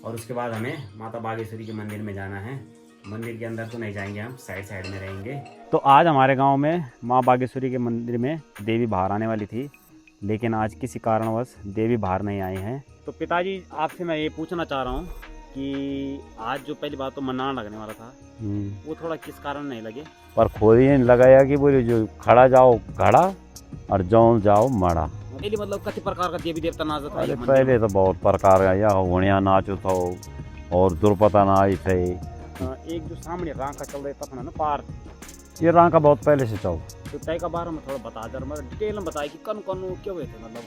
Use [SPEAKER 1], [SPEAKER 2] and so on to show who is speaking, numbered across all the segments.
[SPEAKER 1] और उसके बाद हमें माता बागेश्वरी के मंदिर में जाना है। मंदिर के अंदर तो नहीं जाएंगे, हम साइड साइड में रहेंगे। तो आज हमारे गांव में माँ बागेश्वरी के मंदिर में देवी बाहर आने वाली थी, लेकिन आज किसी कारणवश देवी बाहर नहीं आई हैं। तो पिताजी आपसे मैं ये पूछना चाह रहा हूँ कि आज जो पहली बात तो मन्नान लगने वाला था, वो थोड़ा किस कारण नहीं लगे?
[SPEAKER 2] पर खोद ये लगाया कि बोले जो खड़ा जाओ घड़ा और जौ जाओ मड़ा।
[SPEAKER 1] पहले मतलब कति प्रकार का देवी देवता नाच था?
[SPEAKER 2] अरे पहले तो बहुत प्रकार का या होनिया नाचो था और दुर्पता नाच थे।
[SPEAKER 1] एक जो सामने रांका चल रहा था ना पार,
[SPEAKER 2] ये रांका बहुत पहले से चल।
[SPEAKER 1] तो तय का बारे में थोड़ा बता दर, मतलब डिटेल में बताए कि कौन कौन क्यों हुए थे मतलब।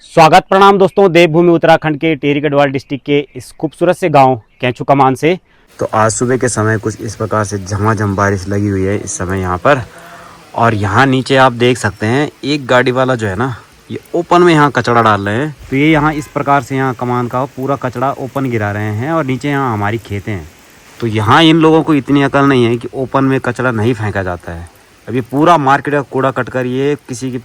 [SPEAKER 1] स्वागत प्रणाम दोस्तों, देवभूमि उत्तराखंड के टिहरी गढ़वाल डिस्ट्रिक्ट के इस खूबसूरत से गांव कैंचू कमान से। तो आज सुबह के समय कुछ इस प्रकार से झमाझम बारिश लगी हुई है इस समय यहाँ पर। और यहाँ नीचे आप देख सकते हैं एक गाड़ी वाला जो है ना, ये ओपन में यहाँ कचरा डाल रहे हैं। तो ये यहाँ इस प्रकार से यहाँ कमान का पूरा कचरा ओपन गिरा रहे हैं और नीचे यहाँ हमारी खेतें हैं। तो यहाँ इन लोगों को इतनी अकल नहीं है कि ओपन में कचरा नहीं फेंका जाता है। अभी पूरा मार्केट का कूड़ा कट कर ये किसी की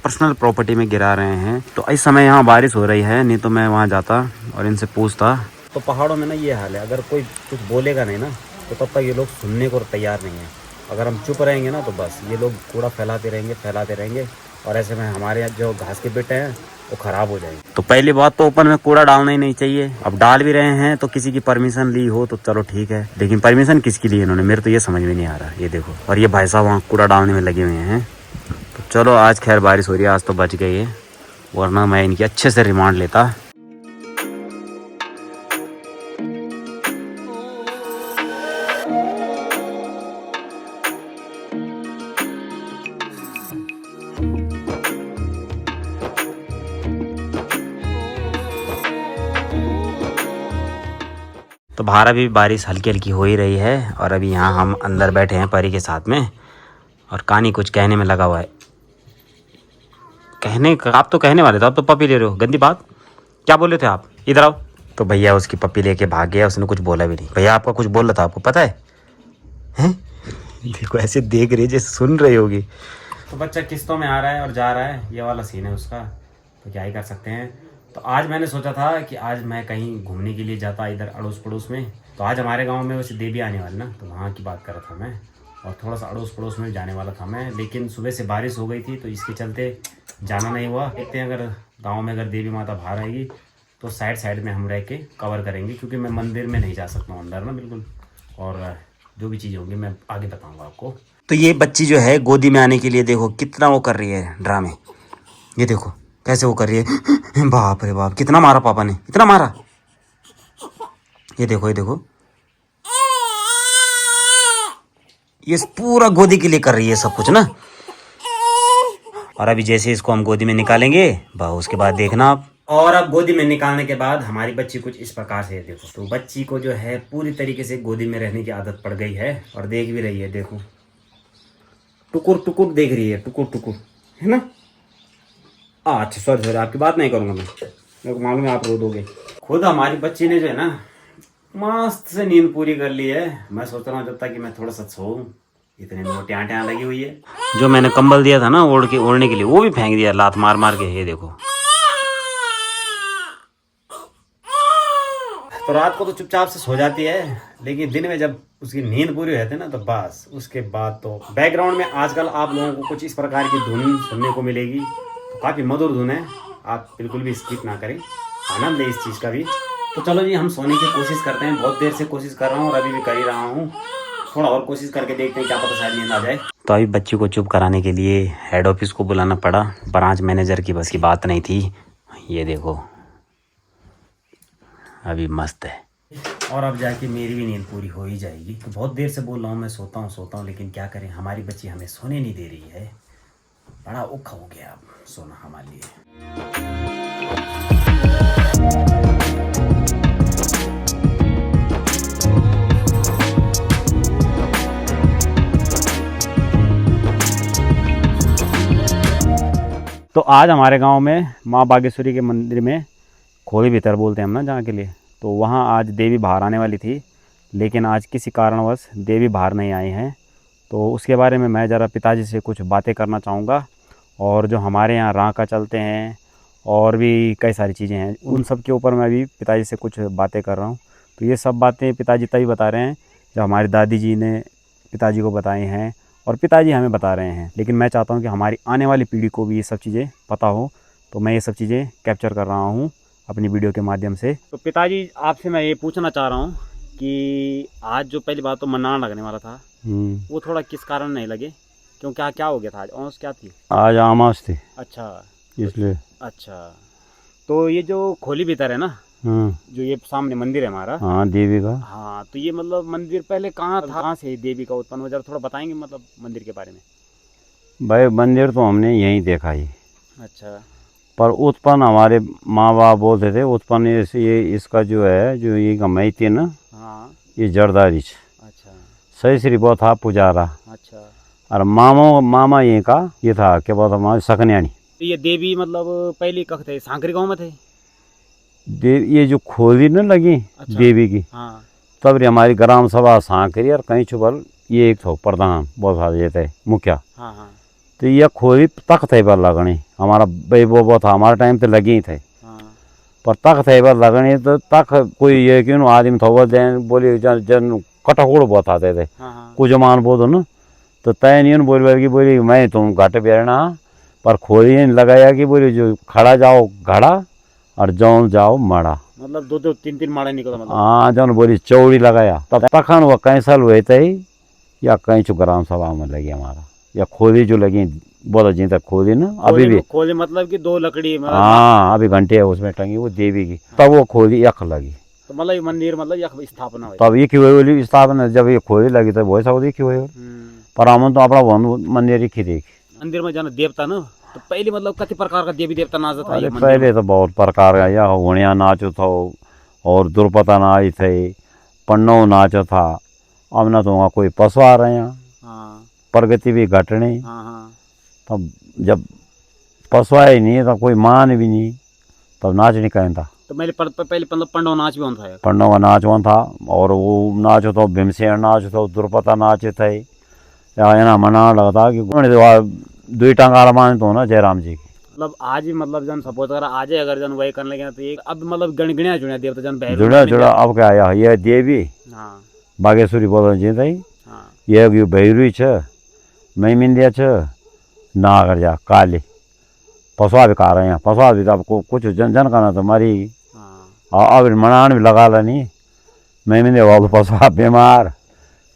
[SPEAKER 1] पर्सनल प्रॉपर्टी में गिरा रहे हैं। तो इस समय यहाँ बारिश हो रही है, नहीं तो मैं वहाँ जाता और इनसे पूछता। तो पहाड़ों में ना ये हाल है, अगर कोई कुछ बोलेगा नहीं ना तो तब तक ये लोग सुनने को तैयार नहीं है। अगर हम चुप रहेंगे ना तो बस ये लोग कूड़ा फैलाते रहेंगे और ऐसे में हमारे यहाँ जो घास के बेटे हैं वो ख़राब हो जाएंगे। तो पहली बात तो ओपन में कूड़ा डालना ही नहीं चाहिए। अब डाल भी रहे हैं तो किसी की परमिशन ली हो तो चलो ठीक है, लेकिन परमिशन किसकी ली इन्होंने, मेरे तो ये समझ में नहीं आ रहा। ये देखो, और ये भाई साहब वहाँ कूड़ा डालने में लगे हुए हैं। तो चलो आज खैर बारिश हो रही है, आज तो बच गई है, वरना मैं इनकी अच्छे से रिमांड लेता। तो बाहर अभी बारिश हल्की हल्की हो ही रही है और अभी यहाँ हम अंदर बैठे हैं परी के साथ में, और कहानी कुछ कहने में लगा हुआ है। कहने का आप तो कहने वाले थे, आप तो पपी ले रहे हो। गंदी बात क्या बोले थे आप? इधर आओ। तो भैया उसकी पपी लेके भाग गया, उसने कुछ बोला भी नहीं। भैया आपका कुछ बोल रहा था, आपको पता है? हैं? देखो ऐसे देख रही है जैसे सुन रही होगी। तो बच्चा किस्तों में आ रहा है और जा रहा है, ये वाला सीन है उसका। तो क्या ही कर सकते हैं। तो आज मैंने सोचा था कि आज मैं कहीं घूमने के लिए जाता इधर अड़ोस पड़ोस में। तो आज हमारे गांव में वैसे देवी आने वाली ना, तो वहाँ की बात कर रहा था मैं, और थोड़ा सा अड़ोस पड़ोस में जाने वाला था मैं, लेकिन सुबह से बारिश हो गई थी तो इसके चलते जाना नहीं हुआ। देखते हैं अगर गाँव में अगर देवी माता बाहर आएगी तो साइड साइड में हम रह के कवर करेंगे, क्योंकि मैं मंदिर में नहीं जा सकता हूँ अंदर ना बिल्कुल। और जो भी चीज़ें होंगी मैं आगे बताऊँगा आपको। तो ये बच्ची जो है गोदी में आने के लिए देखो कितना वो कर रही है ड्रामे। ये देखो कैसे वो कर रही है। बाप रे बाप, कितना मारा पापा ने, इतना मारा। ये देखो ये देखो, ये पूरा गोदी के लिए कर रही है सब कुछ ना। और अभी जैसे इसको हम गोदी में निकालेंगे बस उसके बाद देखना आप। और अब गोदी में निकालने के बाद हमारी बच्ची कुछ इस प्रकार से है, देखो। तो बच्ची को जो है पूरी तरीके से गोदी में रहने की आदत पड़ गई है और देख भी रही है, देखो टुकुर टुकुर देख रही है, टुकुर टुकुर, है ना। अच्छा सॉरी आपकी बात नहीं करूँगा मैं, मेरे को मालूम है आप रो दोगे। खुद हमारी बच्ची ने जो है ना मस्त से नींद पूरी कर ली है। मैं सोच रहा हूँ जब तक कि मैं थोड़ा सा सोऊं, इतनी मोटी आंटियाँ लगी हुई है। जो मैंने कंबल दिया था ना ओढ़ने के लिए, वो भी फेंक दिया लात मार मार के। ये देखो, तो रात को तो चुपचाप से सो जाती है, लेकिन दिन में जब उसकी नींद पूरी हो जाती है ना तो बस उसके बाद तो बैकग्राउंड में आजकल आप लोगों को कुछ इस प्रकार की धुन सुनने को मिलेगी। तो काफ़ी मधुर धुन है, आप बिल्कुल भी स्किप ना करें, आनंद ले इस चीज़ का भी। तो चलो जी हम सोने की कोशिश करते हैं। बहुत देर से कोशिश कर रहा हूँ और अभी भी कर ही रहा हूँ, थोड़ा और कोशिश करके देखते हैं, क्या पता शायद नींद आ जाए। तो अभी बच्ची को चुप कराने के लिए हेड ऑफिस को बुलाना पड़ा, ब्रांच मैनेजर की बस की बात नहीं थी। ये देखो अभी मस्त है, और अब जाके मेरी भी नींद पूरी हो ही जाएगी। तो बहुत देर से बोल रहा हूँ मैं सोता हूँ, लेकिन क्या करें, हमारी बच्ची हमें सोने नहीं दे रही है। बड़ा औखा हो गया अब सोना हमारे लिए। तो आज हमारे गांव में माँ बागेश्वरी के मंदिर में, खोली भीतर बोलते हैं हम ना जहाँ के लिए, तो वहाँ आज देवी बाहर आने वाली थी, लेकिन आज किसी कारणवश देवी बाहर नहीं आई हैं। तो उसके बारे में मैं ज़रा पिताजी से कुछ बातें करना चाहूँगा। और जो हमारे यहाँ रांका चलते हैं और भी कई सारी चीज़ें हैं, उन सब के ऊपर मैं भी पिताजी से कुछ बातें कर रहा हूँ। तो ये सब बातें पिताजी तभी बता रहे हैं जब हमारी दादी जी ने पिताजी को बताई हैं और पिताजी हमें बता रहे हैं। लेकिन मैं चाहता हूँ कि हमारी आने वाली पीढ़ी को भी ये सब चीज़ें पता हो, तो मैं ये सब चीज़ें कैप्चर कर रहा हूँ अपनी वीडियो के माध्यम से। तो पिताजी आपसे मैं ये पूछना चाह रहा हूँ कि आज जो पहली बात तो मन्ना लगने वाला था, वो थोड़ा किस कारण नहीं लगे, क्यों क्या हो गया था? आज औंस क्या थी?
[SPEAKER 2] आज आमास थी
[SPEAKER 1] अच्छा,
[SPEAKER 2] इसलिए।
[SPEAKER 1] अच्छा। तो ये जो खोली भीतर है ना, जो ये सामने मंदिर है हमारा,
[SPEAKER 2] हाँ देवी का।
[SPEAKER 1] हाँ, तो ये मतलब मंदिर पहले कहाँ था, कहाँ से देवी का उत्पन्न हुआ, जरा थोड़ा बताएंगे मतलब मंदिर के बारे में?
[SPEAKER 2] भाई मंदिर तो हमने यहीं देखा ही,
[SPEAKER 1] अच्छा,
[SPEAKER 2] पर उत्पन्न हमारे माँ बाप बोलते थे उत्पन्न ये इसका जो है, जो ये कमाई थी ना,
[SPEAKER 1] हाँ,
[SPEAKER 2] ये जरदारी।
[SPEAKER 1] अच्छा,
[SPEAKER 2] सही श्री वो था पुजारा,
[SPEAKER 1] अच्छा।
[SPEAKER 2] और मामा ये का ये था क्या बोलता हमारे सकन्याणी।
[SPEAKER 1] तो ये देवी मतलब पहले कहाँ थे? सांकरी गाँव में थे?
[SPEAKER 2] देव ये जो खोली न लगी
[SPEAKER 1] अच्छा,
[SPEAKER 2] देवी की,
[SPEAKER 1] हाँ,
[SPEAKER 2] तब रे हमारी ग्राम सभा सांकरी और कहीं छुपल ये एक थो प्रधान बहुत सारे ये थे मुखिया।
[SPEAKER 1] हाँ, हाँ,
[SPEAKER 2] तो ये खोली तक थे पर लगनी हमारा भाई वो था, हमारे टाइम पे लगी ही थे,
[SPEAKER 1] हाँ,
[SPEAKER 2] पर तक थे पर लगनी। तो तक कोई ये क्यों आदमी था वो देन बोली जन कटकोड़ बहुत आते थे,
[SPEAKER 1] हाँ, हाँ,
[SPEAKER 2] कुछ मान बोलो न। तो तय नहीं बोली मैं तुम घाटे बेरना, पर खोली लगाया कि बोली जो खड़ा जाओ घड़ा और जौन जाओ मड़ा।
[SPEAKER 1] मतलब दो दो तीन तीन माड़े निकला मतलब?
[SPEAKER 2] हाँ जौन बोली चौड़ी लगाया। तब तखन वो कैंसल हुए थे या कहीं चु ग्राम सभा में लगी हमारा, या खोली जो लगी बोलो जी तक खोली ना अभी भी।
[SPEAKER 1] खोली मतलब कि दो लकड़ी मतलब?
[SPEAKER 2] हाँ अभी घंटे है उसमें टंगी वो देवी की, तब वो खोली यख लगी।
[SPEAKER 1] तो मतलब ये मंदिर मतलब यह स्थापना हुई?
[SPEAKER 2] तब ये क्यों हुई बोली स्थापना, जब ये खोली लगी तब वही सब क्यों हुई। पर हम तो अपना मंदिर ही देखी।
[SPEAKER 1] मंदिर में जाना देवता ना, तो पहले मतलब कति प्रकार का देवी देवता नाच था?
[SPEAKER 2] अरे पहले तो बहुत प्रकार का, या हुणिया नाच था और दुर्पता नाच थे, पन्नो नाच था। अब ना तो वहाँ कोई पशु आ रहे हैं,
[SPEAKER 1] हाँ,
[SPEAKER 2] प्रगति भी घटने।
[SPEAKER 1] हाँ, हाँ।
[SPEAKER 2] तब जब पशु आए नहीं तब कोई मान भी नहीं, तब नाच नहीं कहता।
[SPEAKER 1] तो पहले मतलब पंडव नाच भी होता है?
[SPEAKER 2] पन्नो का नाच वहाँ था, और वो नाच तो भीमसेन नाच तो दुर्पता नाच थे। या ना मना लगता कि दुई टांगा मान तो ना जयराम जी की।
[SPEAKER 1] मतलब आज भी मतलब जन सपोज कर आज अगर जन वही करने लगे तो एक अब मतलब गणगिणिया जुड़िया देवता जन भैरव
[SPEAKER 2] जुड़ा जुड़ा अब क्या आया ये देवी
[SPEAKER 1] हाँ,
[SPEAKER 2] बागेश्वरी बोल जी थी,
[SPEAKER 1] हाँ,
[SPEAKER 2] ये भैरवी छ मैमिंदिया छ नागर जा काली पशुआ भी खा रहे हैं। पशुआ भी तब कुछ जन करना तो मरी।
[SPEAKER 1] हाँ।
[SPEAKER 2] अब मनान भी लगा नहीं मैमिंदिया वो पशुआ बीमार,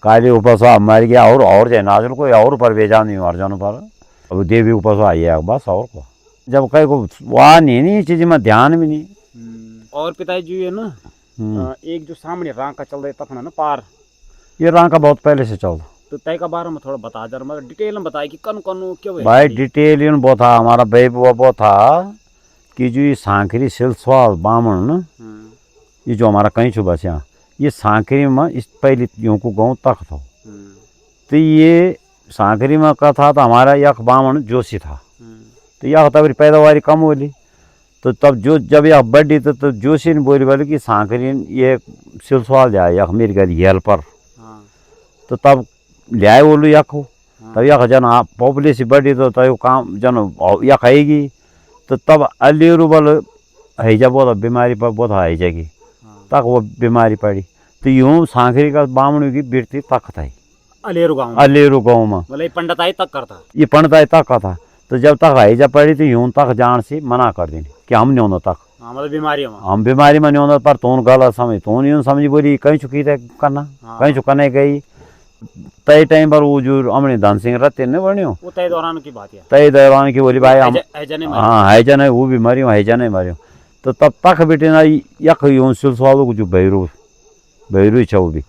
[SPEAKER 2] काली वो पशुआ मर गया। और जाए नाजल को और पर बेजा नहीं मर जाने पर अब देवी को पशुआ आई है बस। और को जब कहीं को वहाँ नहीं चीज़ में ध्यान भी नहीं।
[SPEAKER 1] और पिताजी जी है ना, एक जो सामने रांग का चल रहा है तखना ना पार,
[SPEAKER 2] ये रांग का बहुत पहले से चलता।
[SPEAKER 1] तो तय का बारे में थोड़ा बता जरा, मतलब डिटेल में बताया कि कन कन क्यों है
[SPEAKER 2] भाई डिटेल इन वो था हमारा भाई वो था कि जो ये सांकरी सिलसवाल बामण ना, ये जो हमारा कहीं छुबा से ये सांकरी में इस पहले यूँ को गाँव तक था। तो ये सांकरी में का था तो हमारा यख बामण जोशी था। तो यह तब पैदावारी कम होली, तो तब जो जब यह बढ़ी तो जोशी ने बोली कि सांकरी ये सिलसवाल जाए यख मेरी गली हेल पर। तो तब लियाए बोलू यख हो, तब यख जन पॉपुलेशन बढ़ी तो तब काम जन यख आएगी। तो तब अलीरू बल हैजा बहुत बीमारी पर बहुत हैजा की तक वो बीमारी पड़ी। तो यूँ सांकरी का बामणों की वृत्ति तक था अलेरू गाँव में,
[SPEAKER 1] मतलब पंडित आई तक करता,
[SPEAKER 2] ये पंडित तक का था। तो जब तक हैजा पड़ी तो यूँ तक जान से मना कर देनी कि हम नहीं होना तक,
[SPEAKER 1] मतलब बीमारी में
[SPEAKER 2] हम बीमारी में नहीं होना। पर तून गलत समझ तून यूँ समझी बोली कहीं चुकी थे करना, कहीं चुकाने गई। तय टाइम पर वो जो हमने धन सिंह रत्ते ने बनियो
[SPEAKER 1] वो तय दौरान की बात है,
[SPEAKER 2] तय दौरान की बोली भाई हम
[SPEAKER 1] हाँ
[SPEAKER 2] हैजा नहीं वो भी मरियो हैजा नहीं मरियो। तो तब तक बेटे ना यख यूँ सिलसवालों को जो भैरू छ वो भी।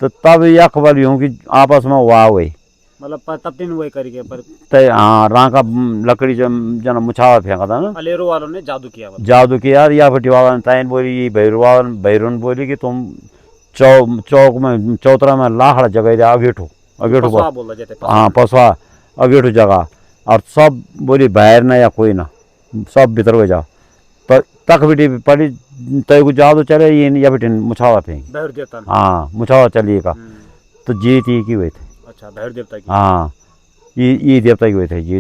[SPEAKER 2] तो तब यख बल यूँ कि आपस में वाह हुई,
[SPEAKER 1] मतलब तब दिन वही करके पर
[SPEAKER 2] तय हाँ रां का लकड़ी जन मुछावा फेंका था ना,
[SPEAKER 1] अलेरू वालों ने जादू किया,
[SPEAKER 2] जादू किया। या फटी वाला ने तैन बोली भैरू ने बोली कि तुम चौक में चौतरा में लाखड़ा जगह दे अगेठो हाँ पसवा अगेठो जगह, और सब बोली बाहर ना या कोई ना सब भीतर हो जाओ। तो तक बेटी पड़ी तय को जादू चले ये या बेटी मुछावा फेंक, हाँ मुछावा चलिए का। तो जीत ये की हुई थी।
[SPEAKER 1] अच्छा भैर देवता की,
[SPEAKER 2] हाँ ये देवता की थे ये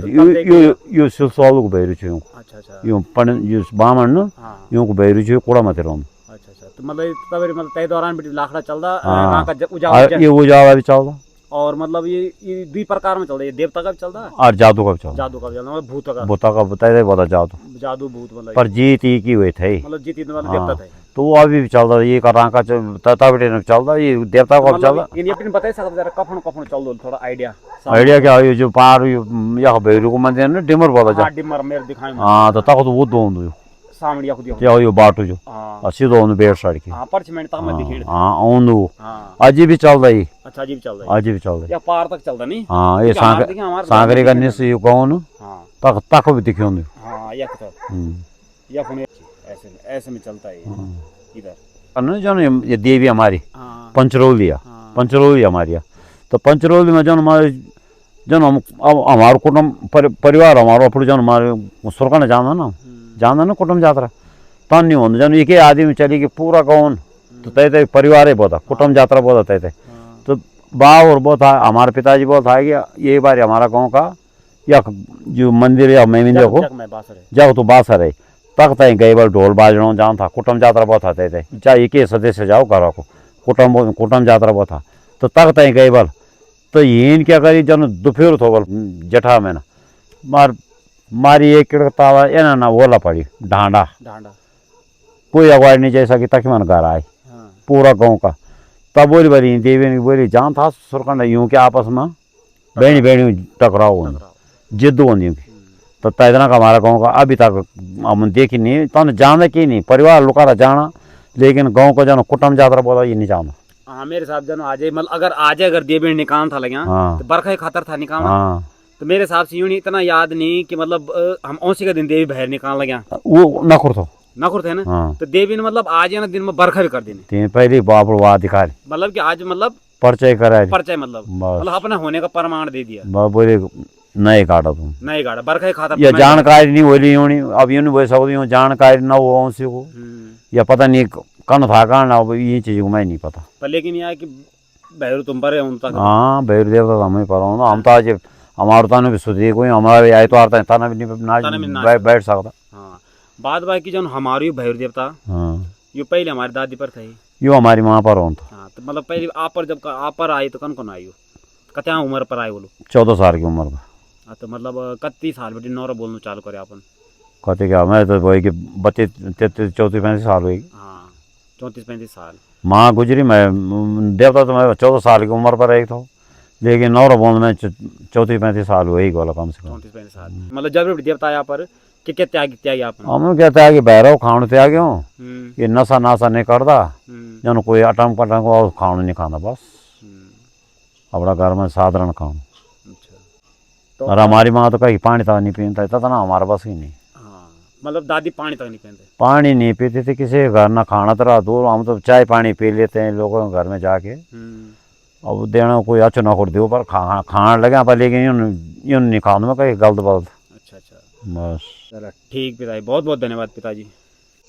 [SPEAKER 2] यो सिलसवाल को बैरु छु
[SPEAKER 1] अच्छा अच्छा
[SPEAKER 2] यो पण यो बामण न
[SPEAKER 1] हाँ
[SPEAKER 2] यो को बैरु छु कोड़ा मते रोम
[SPEAKER 1] अच्छा अच्छा तो मतलब तबेरे मतलब तय दौरान भी लाखड़ा चलदा
[SPEAKER 2] हाँ।
[SPEAKER 1] ना का उजाव
[SPEAKER 2] ये वो जावा भी चलदा
[SPEAKER 1] और मतलब ये दुई प्रकार में चलदा ये देवता का भी चलदा
[SPEAKER 2] और जादू का भी चलदा
[SPEAKER 1] जादू का भी चलदा मतलब भूत का
[SPEAKER 2] बोता का बताए बता जादू
[SPEAKER 1] जादू भूत मतलब
[SPEAKER 2] पर जीत ही की हुई थे
[SPEAKER 1] मतलब जीती मतलब
[SPEAKER 2] हाँ।
[SPEAKER 1] देवता थे
[SPEAKER 2] तो वो अभी भी चलदा ये का रांका तता बेटे ने चलदा ये देवता का भी चलदा
[SPEAKER 1] मतलब ये अपने बता सकते जरा कफन कफन चल दो थोड़ा आइडिया
[SPEAKER 2] आइडिया क्या ये जो पार या बैरु को मंदिर न डिमर बोला जा
[SPEAKER 1] हाँ डिमर मेरे दिखाई
[SPEAKER 2] हाँ तो तक तो वो दोंदु
[SPEAKER 1] सामने खुद
[SPEAKER 2] क्या यो बाटू जो
[SPEAKER 1] हाँ
[SPEAKER 2] सीधो ओन बेर साइड की
[SPEAKER 1] हाँ पर्च में तक मैं दिखेड़
[SPEAKER 2] हाँ ओंदु
[SPEAKER 1] हाँ
[SPEAKER 2] अजी भी चलदा ही
[SPEAKER 1] अच्छा जी भी चल रहा है
[SPEAKER 2] अजी भी चलदा
[SPEAKER 1] या पार तक चलता नहीं
[SPEAKER 2] हाँ ये
[SPEAKER 1] क्योंकि हमारे देखिए, हमारे
[SPEAKER 2] सांगरी का
[SPEAKER 1] दिखे
[SPEAKER 2] निस यो कौन
[SPEAKER 1] हाँ
[SPEAKER 2] तक तक भी दिखे ओंदु
[SPEAKER 1] हाँ या फोन ऐसे ऐसे में चलता है ये, इधर
[SPEAKER 2] अन जन ये देवी हमारी
[SPEAKER 1] हाँ
[SPEAKER 2] पंचरौलिया
[SPEAKER 1] हाँ
[SPEAKER 2] पंचरौली हमारी है। तो पंचरौली में जन हमारे जन हम अब हमारो कुटुंब परिवार हमारो अपने जन हमारे सुरका ने जाना ना कुटुंब यात्रा तन नहीं होता जन एक ही आदमी चली कि पूरा कौन तो तय परिवार ही बहुत कुटुंब यात्रा बहुत तय
[SPEAKER 1] हाँ
[SPEAKER 2] तो बा और बहुत था हमारे पिताजी बहुत था कि ये बार हमारा गाँव का या जो मंदिर या मेमिंदे को
[SPEAKER 1] जग में बासर है
[SPEAKER 2] जब तो बासर है तक तय गई बार ढोल बाजणों जान था कुटुंब यात्रा बहुत था तय चाहे एक ही सदस्य जाओ घर को कुटुंब यात्रा बहुत था तो तक तय गई बार तो येन क्या करी जन दोपहर थो बल जठा में ना मारी एक किड़कतावा एना ना ओला पड़ी ढांडा
[SPEAKER 1] डांडा
[SPEAKER 2] कोई अगवाड़ नहीं जैसा कि तक मन घर आए
[SPEAKER 1] हाँ
[SPEAKER 2] पूरा गांव का तब बोली बोली देवी ने बोली जान था सुरकंड यूं के आपस में बहनी बहनी टकराव होनी जिद्द होनी तो तैदना का हमारा गाँव का अभी तक हम देखी नहीं तो जाना कि नहीं परिवार लुका जाना लेकिन गाँव का जन कुटुंब यात्रा बोला ये नहीं जाना
[SPEAKER 1] हाँ मेरे हिसाब से आज मतलब अगर देवी निकाल था लगे
[SPEAKER 2] हाँ
[SPEAKER 1] तो बरखा ही खातर था निकालना
[SPEAKER 2] हाँ
[SPEAKER 1] तो मेरे हिसाब से यूं नहीं इतना याद नहीं कि मतलब हम औसी का दिन देवी बाहर निकाल लगे
[SPEAKER 2] वो नखुर थो
[SPEAKER 1] नखुर थे ना
[SPEAKER 2] हाँ
[SPEAKER 1] तो देवी ने मतलब आज है ना दिन में बरखा भी कर देने
[SPEAKER 2] तीन पहली बाप वाह दिखारी
[SPEAKER 1] मतलब कि आज मतलब
[SPEAKER 2] परिचय कराए
[SPEAKER 1] परिचय मतलब
[SPEAKER 2] बस
[SPEAKER 1] मतलब अपने होने का प्रमाण दे दिया
[SPEAKER 2] बस बोले नहीं काटा तुम
[SPEAKER 1] नहीं गाड़ा बरखा ही खाता
[SPEAKER 2] या जानकारी नहीं बोली यूं नहीं अब यूं नहीं बोल सकती यूं जानकारी ना हो उसी को या पता नहीं कन था कन अब ये चीज को मैं नहीं पता
[SPEAKER 1] पर लेकिन यह है कि भैरू तुम पर है उन तक
[SPEAKER 2] हाँ भैर देवता तो हमें पर हूँ हम तो आज हमारे ताने भी सुधी कोई हमारे आए तो आता है ताना भी नहीं बैठ सकता
[SPEAKER 1] हाँ बाद बाकी जो हमारी भैरू देवता
[SPEAKER 2] हाँ
[SPEAKER 1] ये पहले हमारी दादी पर थे
[SPEAKER 2] यो हमारी माँ पर हूँ तो
[SPEAKER 1] हाँ तो मतलब पहले आप पर जब आप पर आई तो कौन कौन आई हो कत्या उम्र पर आए बोलो
[SPEAKER 2] 14 साल की उम्र का
[SPEAKER 1] हाँ तो मतलब कत्ती साल बेटी नौरा बोलना चालू करे अपन
[SPEAKER 2] कहते क्या मैं तो वही कि 32 34 35 साल हुई
[SPEAKER 1] हाँ 34-35 साल
[SPEAKER 2] माँ गुजरी मैं देवता तो मैं 14 साल की उम्र पर एक था लेकिन नौरा बोल में 34-35 साल हुई गोला कम से कम
[SPEAKER 1] 34-35 साल मतलब जब भी देवता आया पर क्या त्यागी अपन
[SPEAKER 2] हम कहते हैं कि भैरव खाण त्याग हूँ ये नशा नाशा नहीं करता जन कोई अटंग पटंग और खाण नहीं खाता बस अपना घर में साधारण खाण
[SPEAKER 1] तो
[SPEAKER 2] और हमारी माँ तो कहीं पानी तक नहीं पीता था ना हमारे बस ही नहीं
[SPEAKER 1] हाँ मतलब दादी पानी तक नहीं पीते
[SPEAKER 2] पानी नहीं पीती थी किसी के घर ना खाना तो रहा दूर हम तो चाय पानी पी लेते हैं लोगों के घर में जाके अब देना कोई अच्छा ना कर दो पर खाने लगे पर लेकिन यूं नहीं खाने में कहीं गलत बलत
[SPEAKER 1] अच्छा अच्छा
[SPEAKER 2] बस
[SPEAKER 1] चलो ठीक पिताजी बहुत बहुत धन्यवाद पिताजी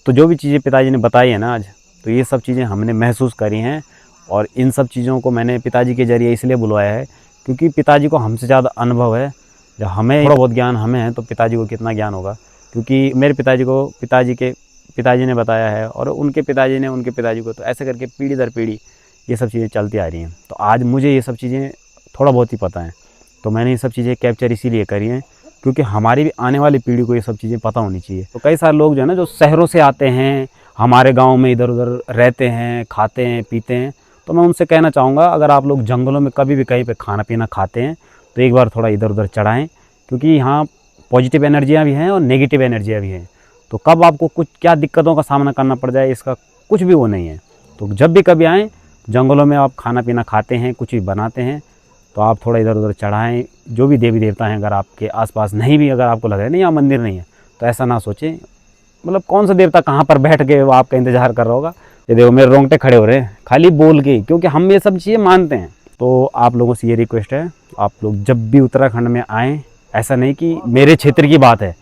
[SPEAKER 3] तो जो भी चीज़ें पिताजी ने बताई है ना आज तो ये सब चीज़ें हमने महसूस करी हैं और इन सब चीज़ों को मैंने पिताजी के जरिए इसलिए बुलवाया है क्योंकि पिताजी को हमसे ज़्यादा अनुभव है। जब हमें थोड़ा बहुत ज्ञान हमें है तो पिताजी को कितना ज्ञान होगा, क्योंकि मेरे पिताजी को पिताजी ने बताया है और उनके पिताजी ने उनके पिताजी को, तो ऐसे करके पीढ़ी दर पीढ़ी ये सब चीज़ें चलती आ रही हैं। तो आज मुझे ये सब चीज़ें थोड़ा बहुत ही पता है, तो मैंने ये सब चीज़ें कैप्चर इसीलिए करी हैं क्योंकि हमारी भी आने वाली पीढ़ी को ये सब चीज़ें पता होनी चाहिए। तो कई सारे लोग जो है ना जो शहरों से आते हैं, हमारे गांव में इधर उधर रहते हैं, खाते हैं पीते हैं, तो मैं उनसे कहना चाहूँगा अगर आप लोग जंगलों में कभी भी कहीं पे खाना पीना खाते हैं तो एक बार थोड़ा इधर उधर चढ़ाएँ, क्योंकि यहाँ पॉजिटिव एनर्जियाँ भी हैं और नेगेटिव एनर्जियाँ भी हैं। तो कब आपको कुछ क्या दिक्कतों का सामना करना पड़ जाए इसका कुछ भी वो नहीं है। तो जब भी कभी आएँ जंगलों में आप खाना पीना खाते हैं, कुछ भी बनाते हैं, तो आप थोड़ा इधर उधर चढ़ाएँ। जो भी देवी देवता हैं अगर आपके आसपास नहीं भी, अगर आपको लग रहा है नहीं यहाँ मंदिर नहीं है, तो ऐसा ना सोचें, मतलब कौन सा देवता कहाँ पर बैठ के वो आपका इंतज़ार कर रहा होगा। ये देखो मेरे रोंगटे खड़े हो रहे हैं खाली बोल के, क्योंकि हम ये सब चीज़ें मानते हैं। तो आप लोगों से ये रिक्वेस्ट है, आप लोग जब भी उत्तराखंड में आएँ, ऐसा नहीं कि मेरे क्षेत्र की बात है,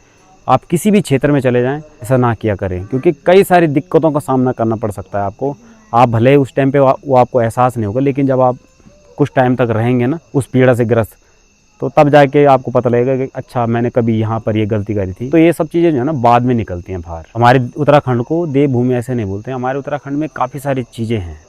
[SPEAKER 3] आप किसी भी क्षेत्र में चले जाएँ, ऐसा ना किया करें, क्योंकि कई सारी दिक्कतों का सामना करना पड़ सकता है आपको। आप भले उस टाइम पे वो आपको एहसास नहीं होगा, लेकिन जब आप कुछ टाइम तक रहेंगे ना उस पीड़ा से ग्रस्त, तो तब जाके आपको पता लगेगा कि अच्छा मैंने कभी यहाँ पर ये गलती करी थी। तो ये सब चीज़ें जो है ना बाद में निकलती हैं बाहर। हमारे उत्तराखंड को देवभूमि ऐसे नहीं बोलते हैं, हमारे उत्तराखंड में काफ़ी सारी चीज़ें हैं।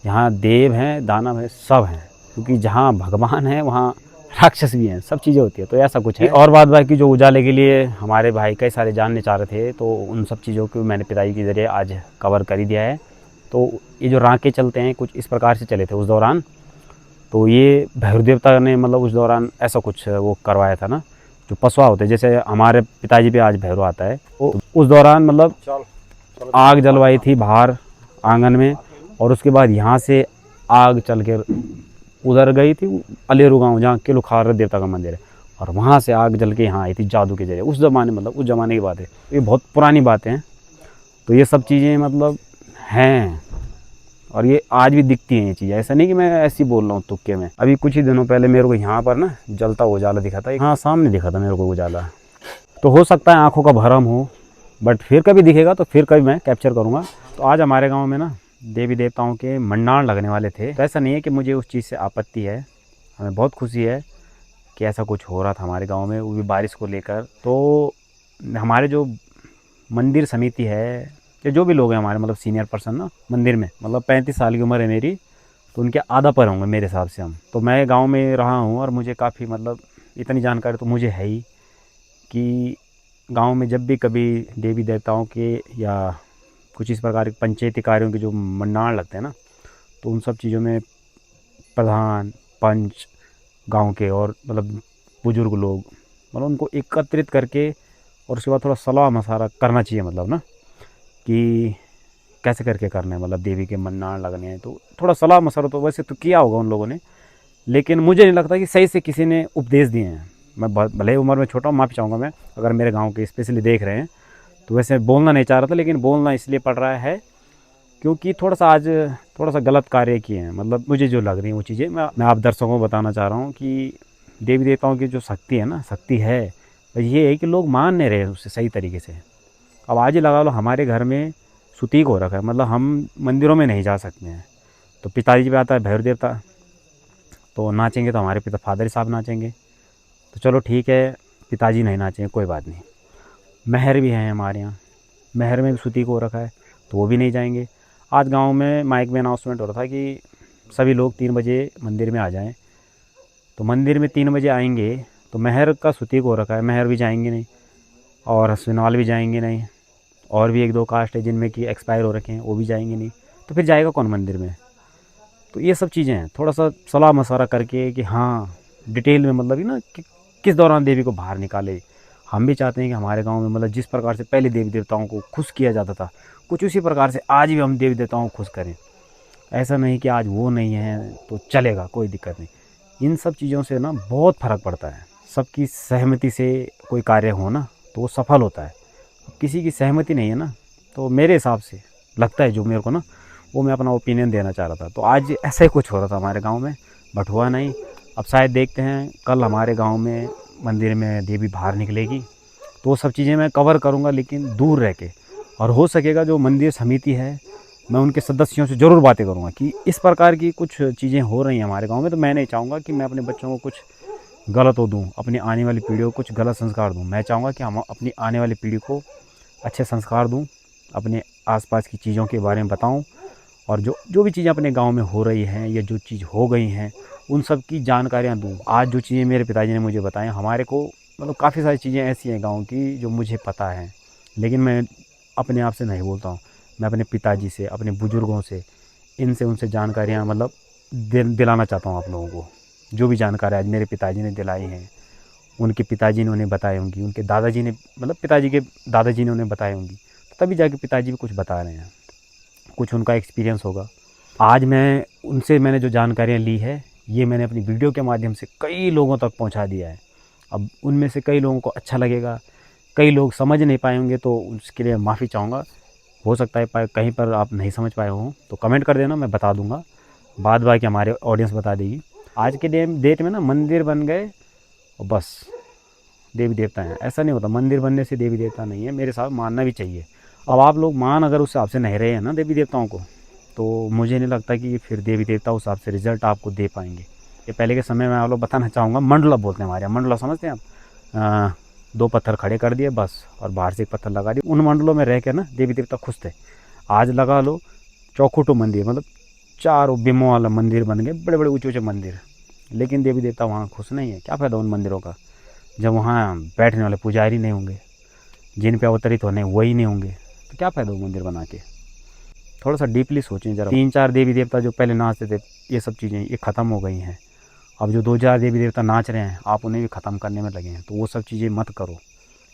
[SPEAKER 3] यहाँ देव हैं, दानव हैं, सब हैं, क्योंकि जहाँ भगवान है वहाँ राक्षस भी हैं, सब चीज़ें होती है। तो ऐसा कुछ है। और बात बाकी जो उजाले के लिए हमारे भाई कई सारे जानने चाह रहे थे, तो उन सब चीज़ों को मैंने पिताजी के ज़रिए आज कवर कर ही दिया है। तो ये जो रांके चलते हैं कुछ इस प्रकार से चले थे उस दौरान। तो ये भैरव देवता ने मतलब उस दौरान ऐसा कुछ वो करवाया था ना, जो पशुआ होते हैं, जैसे हमारे पिताजी पे आज भैरव आता है, तो उस दौरान मतलब आग जलवाई थी बाहर आंगन में, और उसके बाद यहाँ से आग चल के उधर गई थी अलेरू गाँव, जहाँ किलुखार देवता का मंदिर है, और वहाँ से आग जल के यहाँ आई थी जादू के जरिए। उस ज़माने मतलब उस ज़माने की बात है, ये बहुत पुरानी बातें हैं। तो ये सब चीज़ें मतलब हैं, और ये आज भी दिखती हैं ये चीज़ें। ऐसा नहीं कि मैं ऐसी बोल रहा हूँ तुक्के में। अभी कुछ ही दिनों पहले मेरे को यहाँ पर ना जलता उजाला दिखा था, हाँ सामने दिखा था मेरे को उजाला। तो हो सकता है आंखों का भरम हो, बट फिर कभी दिखेगा तो फिर कभी मैं कैप्चर करूँगा। तो आज हमारे गाँव में ना देवी देवताओं के मंडाण लगने वाले थे। तो ऐसा नहीं है कि मुझे उस चीज़ से आपत्ति है, हमें बहुत खुशी है कि ऐसा कुछ हो रहा था हमारे गाँव में, वो भी बारिश को लेकर। तो हमारे जो मंदिर समिति है, या जो भी लोग हैं हमारे मतलब सीनियर पर्सन ना मंदिर में, मतलब 35 साल की उम्र है मेरी, तो उनके आधा पर होंगे मेरे हिसाब से हम। तो मैं गांव में रहा हूं और मुझे काफ़ी मतलब इतनी जानकारी तो मुझे है ही कि गांव में जब भी कभी देवी देवताओं के या कुछ इस प्रकार के पंचायती कार्यों के जो मंडाण लगते हैं ना, तो उन सब चीज़ों में प्रधान, पंच गाँव के और मतलब बुजुर्ग लोग मतलब उनको एकत्रित करके, और उसके बाद थोड़ा सलाह मशवरा करना चाहिए, मतलब ना कि कैसे करके करना है, मतलब देवी के मंडाण लगने हैं। तो थोड़ा सलाह मशवरा तो वैसे तो किया होगा उन लोगों ने, लेकिन मुझे नहीं लगता कि सही से किसी ने उपदेश दिए हैं। मैं भले ही उम्र में छोटा हूँ, माफ़ी चाहूँगा मैं अगर मेरे गांव के स्पेशली देख रहे हैं। तो वैसे बोलना नहीं चाह रहा था, लेकिन बोलना इसलिए पड़ रहा है क्योंकि थोड़ा सा गलत कार्य किए हैं। मतलब मुझे जो लग रही हैं वो चीज़ें मैं आप दर्शकों को बताना चाह रहा हूँ कि देवी देवताओं की जो शक्ति है ना, शक्ति है, ये है कि लोग मान नहीं रहे उससे सही तरीके से। अब आज ही लगा लो हमारे घर में सुतीक हो रखा है, मतलब हम मंदिरों में नहीं जा सकते हैं। तो पिताजी पे आता है भैरव देवता, तो नाचेंगे तो हमारे पिता फादर साहब नाचेंगे। तो चलो ठीक है, पिताजी नहीं नाचेंगे कोई बात नहीं। महर भी हैं हमारे यहाँ, महर में भी सुतीक हो रखा है, तो वो भी नहीं जाएंगे। आज गांव में माइक में अनाउंसमेंट हो रहा था कि सभी लोग 3 बजे मंदिर में आ जाएं। तो मंदिर में 3 बजे आएंगे तो महर का सुतीक हो रखा है, महर भी जाएंगे नहीं, और सुनवाल भी जाएंगे नहीं, और भी 1-2 कास्ट है जिनमें कि एक्सपायर हो रखे हैं, वो भी जाएंगे नहीं। तो फिर जाएगा कौन मंदिर में? तो ये सब चीज़ें हैं, थोड़ा सा सलाह मशवरा करके कि हाँ डिटेल में मतलब ही ना कि किस दौरान देवी को बाहर निकाले। हम भी चाहते हैं कि हमारे गांव में मतलब जिस प्रकार से पहले देवी देवताओं को खुश किया जाता था, कुछ उसी प्रकार से आज भी हम देवी देवताओं को खुश करें। ऐसा नहीं कि आज वो नहीं है तो चलेगा, कोई दिक्कत नहीं। इन सब चीज़ों से ना बहुत फ़र्क पड़ता है। सबकी सहमति से कोई कार्य हो ना तो वो सफल होता है। किसी की सहमति नहीं है ना, तो मेरे हिसाब से लगता है जो मेरे को ना, वो मैं अपना ओपिनियन देना चाह रहा था। तो आज ऐसा ही कुछ हो रहा था हमारे गांव में, बट हुआ नहीं। अब शायद देखते हैं कल हमारे गांव में मंदिर में देवी बाहर निकलेगी, तो वो सब चीज़ें मैं कवर करूंगा, लेकिन दूर रह के। और हो सकेगा जो मंदिर समिति है, मैं उनके सदस्यों से ज़रूर बातें करूँगा कि इस प्रकार की कुछ चीज़ें हो रही हैं हमारे गाँव में। तो मैं नहीं चाहूँगा कि मैं अपने बच्चों को कुछ गलत हो दूँ, अपनी आने वाली पीढ़ी को कुछ गलत संस्कार दूँ। मैं चाहूँगा कि हम अपनी आने वाली पीढ़ी को अच्छे संस्कार दूँ, अपने आसपास की चीज़ों के बारे में बताऊँ, और जो भी चीज़ें अपने गांव में हो रही हैं या जो चीज़ हो गई हैं उन सब की जानकारियाँ दूँ। आज जो चीज़ें मेरे पिताजी ने मुझे बताएं, हमारे को मतलब काफ़ी सारी चीज़ें ऐसी हैं गांव की जो मुझे पता है, लेकिन मैं अपने आप से नहीं बोलता हूँ। मैं अपने पिताजी से, अपने बुज़ुर्गों से, उनसे जानकारियाँ मतलब दिलाना चाहता हूँ आप लोगों को। जो भी जानकारी आज मेरे पिताजी ने दिलाई हैं, उनके पिताजी ने उन्हें बताई होंगी, उनके दादाजी ने मतलब पिताजी के दादाजी ने उन्हें बताई होंगी, तो तभी जाके पिताजी भी कुछ बता रहे हैं, कुछ उनका एक्सपीरियंस होगा। आज मैंने जो जानकारियाँ ली है, ये मैंने अपनी वीडियो के माध्यम से कई लोगों तक पहुंचा दिया है। अब उनमें से कई लोगों को अच्छा लगेगा, कई लोग समझ नहीं पाएंगे, तो उसके लिए माफ़ी चाहूँगा। हो सकता है कहीं पर आप नहीं समझ पाए हों तो कमेंट कर देना, मैं बता दूँगा। बाद बाकी हमारे ऑडियंस बता देगी। आज के डेट में ना मंदिर बन गए और बस देवी देवता हैं, ऐसा नहीं होता। मंदिर बनने से देवी देवता नहीं है, मेरे साथ मानना भी चाहिए। अब आप लोग मान अगर उस हिसाब से नहीं रहे हैं ना देवी देवताओं को, तो मुझे नहीं लगता कि फिर देवी देवता उस हिसाब से रिज़ल्ट आपको दे पाएंगे। ये पहले के समय में आप लोग बताना चाहूँगा, मंडला बोलते हैं हमारे यहाँ। मंडला समझते हैं आप? 2 पत्थर खड़े कर दिए बस, और बाहर से 1 पत्थर लगा दिए। उन मंडलों में रह के ना देवी देवता खुश थे। आज लगा लो चौखुटो मंदिर, मतलब 4 बिम्बों वाला मंदिर बन गए, बड़े बड़े ऊँचे ऊँचे मंदिर, लेकिन देवी देवता वहाँ खुश नहीं है। क्या फ़ायदा उन मंदिरों का जब वहाँ बैठने वाले पुजारी नहीं होंगे, जिन पे अवतरित होने वही नहीं होंगे, तो क्या फ़ायदा वो मंदिर बना के। थोड़ा सा डीपली सोचें ज़रा। 3-4 देवी देवता जो पहले नाचते थे, ये सब चीज़ें ये ख़त्म हो गई हैं। अब जो 2-4 देवी देवता नाच रहे हैं, आप उन्हें भी ख़त्म करने में लगे हैं, तो वो सब चीज़ें मत करो।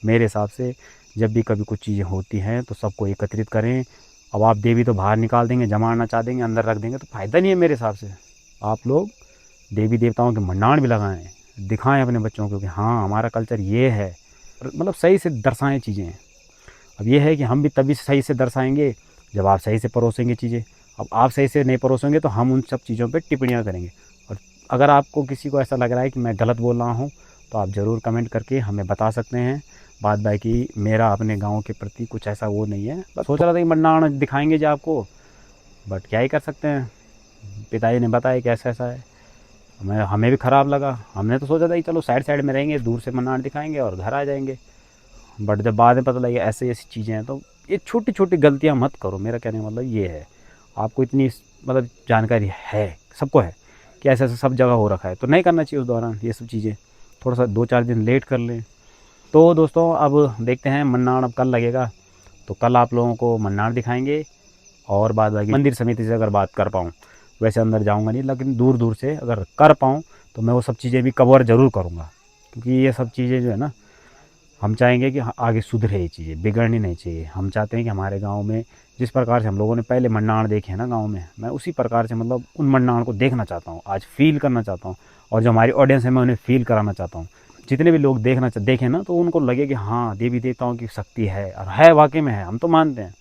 [SPEAKER 3] मेरे हिसाब से जब भी कभी कुछ चीज़ें होती हैं तो सबको एकत्रित करें। अब आप देवी तो बाहर निकाल देंगे, जमा नचा देंगे, अंदर रख देंगे, तो फ़ायदा नहीं है मेरे हिसाब से। आप लोग देवी देवताओं के मंडाण भी लगाएं, दिखाएं अपने बच्चों को कि हाँ हमारा कल्चर ये है, मतलब सही से दर्शाएं चीज़ें। अब ये है कि हम भी तभी सही से दर्शाएंगे जब आप सही से परोसेंगे चीज़ें। अब आप सही से नहीं परोसेंगे तो हम उन सब चीज़ों पे टिप्पणियाँ करेंगे। और अगर आपको किसी को ऐसा लग रहा है कि मैं गलत बोल रहा हूँ तो आप ज़रूर कमेंट करके हमें बता सकते हैं। बात बाकी मेरा अपने गाँव के प्रति कुछ ऐसा वो नहीं है, बस सोच रहा था कि मंडाण दिखाएंगे जो आपको, बट क्या ही कर सकते हैं। पिताजी ने बताया कि ऐसा ऐसा है, हमें भी ख़राब लगा। हमने तो सोचा था कि चलो साइड साइड में रहेंगे, दूर से मंडाण दिखाएंगे और घर आ जाएंगे, बट जब बाद में पता लगा ऐसी ऐसी चीज़ें हैं, तो ये छोटी छोटी गलतियाँ मत करो। मेरा कहने का मतलब ये है, आपको इतनी मतलब जानकारी है, सबको है कि ऐसा ऐसा सब जगह हो रखा है, तो नहीं करना चाहिए उस दौरान ये सब चीज़ें। थोड़ा सा 2-4 दिन लेट कर लें। तो दोस्तों अब देखते हैं मंडाण अब कल लगेगा, तो कल आप लोगों को मंडाण दिखाएंगे। और बाद बाकी मंदिर समिति से अगर बात कर पाऊँ, वैसे अंदर जाऊँगा नहीं, लेकिन दूर दूर से अगर कर पाऊँ तो मैं वो सब चीज़ें भी कवर ज़रूर करूँगा, क्योंकि ये सब चीज़ें जो है ना, हम चाहेंगे कि आगे सुधरे, ये चीज़ें बिगड़नी नहीं चाहिए। हम चाहते हैं कि हमारे गांव में जिस प्रकार से हम लोगों ने पहले मंडाण देखे हैं ना गांव में, मैं उसी प्रकार से मतलब उन मंडाण को देखना चाहता हूँ, आज फील करना चाहता हूँ। और जो हमारी ऑडियंस है मैं उन्हें फील कराना चाहता हूँ। जितने भी लोग देखें ना, तो उनको लगे कि हाँ देवी देवताओं की शक्ति है, और है वाकई में है। हम तो मानते हैं,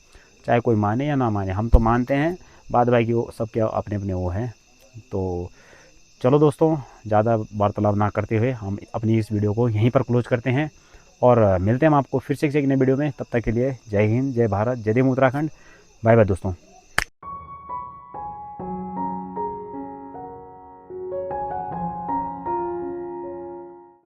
[SPEAKER 3] चाहे कोई माने या ना माने, हम तो मानते हैं। बाद बाकी वो सबके अपने अपने वो हैं। तो चलो दोस्तों, ज़्यादा वार्तालाप ना करते हुए हम अपनी इस वीडियो को यहीं पर क्लोज करते हैं, और मिलते हैं हम आपको फिर से एक नए वीडियो में। तब तक के लिए जय हिंद, जय भारत, जय देव उत्तराखंड। बाय बाय दोस्तों।